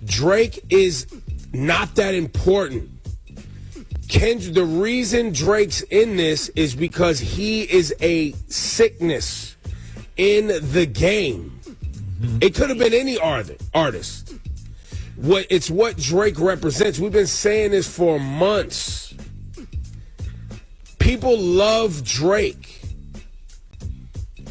Drake is not that important. The reason Drake's in this is because he is a sickness in the game. It could have been any artist. It's what Drake represents. We've been saying this for months. People love Drake.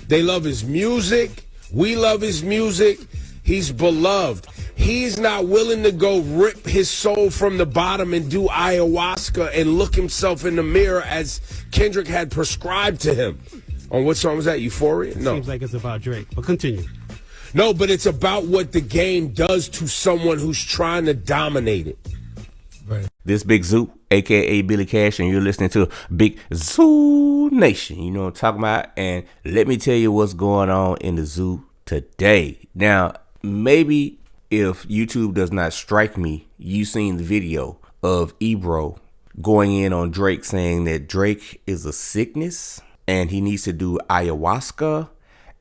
They love his music. We love his music. He's beloved. He's not willing to go rip his soul from the bottom and do ayahuasca and look himself in the mirror as Kendrick had prescribed to him. On what song was that? Euphoria? No. Seems like it's about Drake, but continue. No, but it's about what the game does to someone who's trying to dominate it. Right. This Big Zoo, a.k.a. Billy Cash, and you're listening to Big Zoo Nation. You know what I'm talking about? And let me tell you what's going on in the zoo today. Now, maybe if YouTube does not strike me, you seen the video of Ebro going in on Drake saying that Drake is a sickness and he needs to do ayahuasca.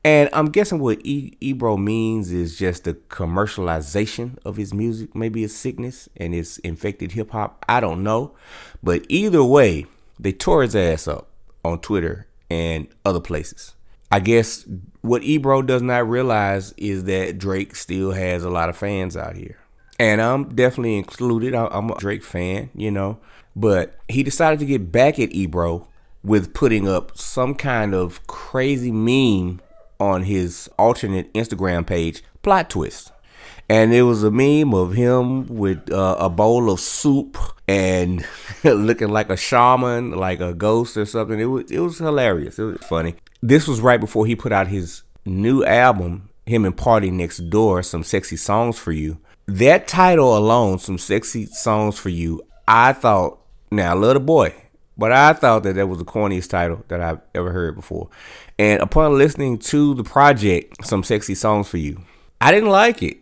And I'm guessing what Ebro means is just the commercialization of his music. Maybe it's sickness and it's infected hip hop. I don't know. But either way, they tore his ass up on Twitter and other places. I guess what Ebro does not realize is that Drake still has a lot of fans out here. And I'm definitely included. I'm a Drake fan, you know. But he decided to get back at Ebro with putting up some kind of crazy meme on his alternate Instagram page, Plot Twist. And it was a meme of him with a bowl of soup and looking like a shaman, like a ghost or something. It was hilarious. It was funny. This was right before he put out his new album, him and Party Next Door, Some Sexy Songs for You. That title alone, Some Sexy Songs for You, I thought, now I love the boy, but I thought that was the corniest title that I've ever heard before. And upon listening to the project, Some Sexy Songs for You, I didn't like it.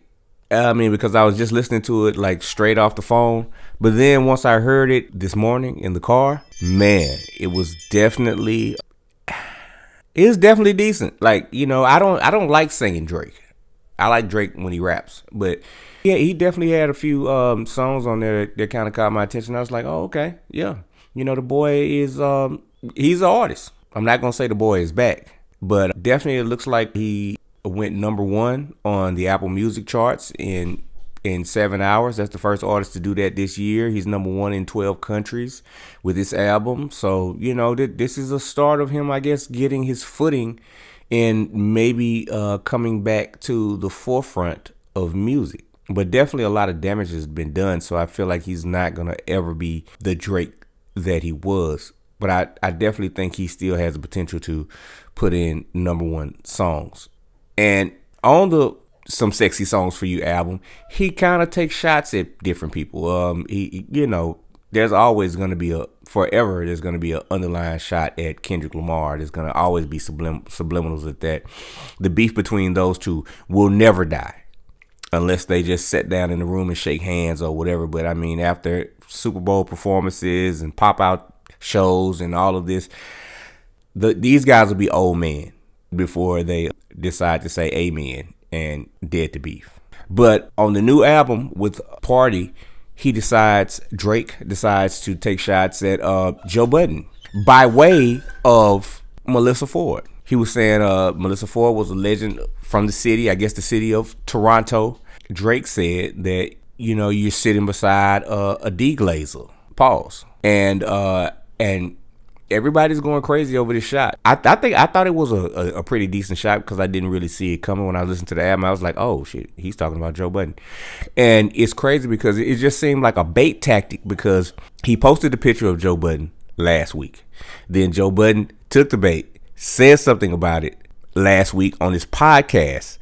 I mean, because I was just listening to it like straight off the phone. But then once I heard it this morning in the car, man, it was definitely decent. Like, you know, I don't like singing Drake. I like Drake when he raps. But yeah, he definitely had a few songs on there that kind of caught my attention. I was like, oh, okay, yeah. You know, the boy is, he's an artist. I'm not going to say the boy is back, but definitely it looks like he went #1 on the Apple Music charts in 7 hours. That's the first artist to do that this year. He's #1 in 12 countries with this album. So, you know, this is a start of him, I guess, getting his footing and maybe coming back to the forefront of music. But definitely a lot of damage has been done. So I feel like he's not going to ever be the Drake that he was. But I definitely think he still has the potential to put in #1 songs. And on the Some Sexy Songs for You album, he kind of takes shots at different people. He you know, there's always going to be there's going to be an underlying shot at Kendrick Lamar. There's going to always be subliminals at that. The beef between those two will never die unless they just sit down in the room and shake hands or whatever. But I mean, after Super Bowl performances and pop-out shows and all of this, these guys will be old men before they decide to say amen and dead to beef. But on the new album with Party, Drake decides to take shots at Joe Budden by way of Melissa Ford. He was saying Melissa Ford was a legend from the city, I guess the city of Toronto. Drake said that, you know, you're sitting beside a deglazer. Pause. And everybody's going crazy over this shot. I thought it was a pretty decent shot because I didn't really see it coming when I listened to the album. I was like, oh shit, he's talking about Joe Budden. And it's crazy because it just seemed like a bait tactic because he posted the picture of Joe Budden last week. Then Joe Budden took the bait, said something about it last week on his podcast,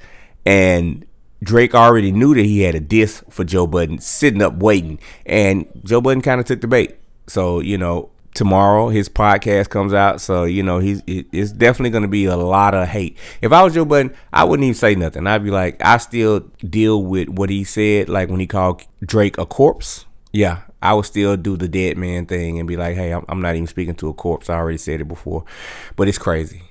and Drake already knew that he had a diss for Joe Budden sitting up waiting, and Joe Budden kind of took the bait. So, you know, tomorrow his podcast comes out, so, you know, it's definitely going to be a lot of hate. If I was Joe Budden, I wouldn't even say nothing. I'd be like, I still deal with what he said, like when he called Drake a corpse. Yeah, I would still do the dead man thing and be like, hey, I'm not even speaking to a corpse. I already said it before, but it's crazy.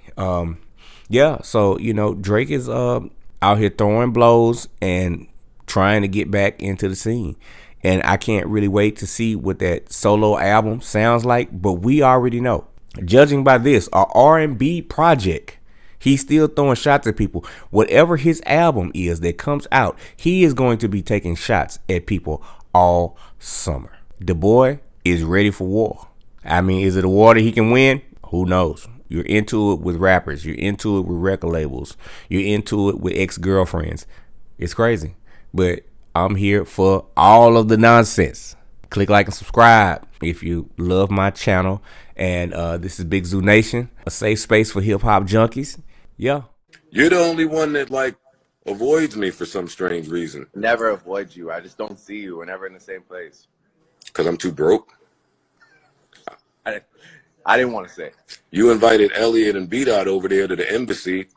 Yeah, so, you know, Drake is out here throwing blows and trying to get back into the scene. And I can't really wait to see what that solo album sounds like, but we already know. Judging by this, a R&B project, he's still throwing shots at people. Whatever his album is that comes out, he is going to be taking shots at people all summer. The boy is ready for war. I mean, is it a war that he can win? Who knows? You're into it with rappers. You're into it with record labels. You're into it with ex-girlfriends. It's crazy. But I'm here for all of the nonsense. Click like and subscribe if you love my channel. And this is Big Zoo Nation, a safe space for hip-hop junkies. Yeah. You're the only one that, like, avoids me for some strange reason. Never avoid you. I just don't see you. We're never in the same place. Because I'm too broke? I didn't want to say. You invited Elliot and B-Dot over there to the embassy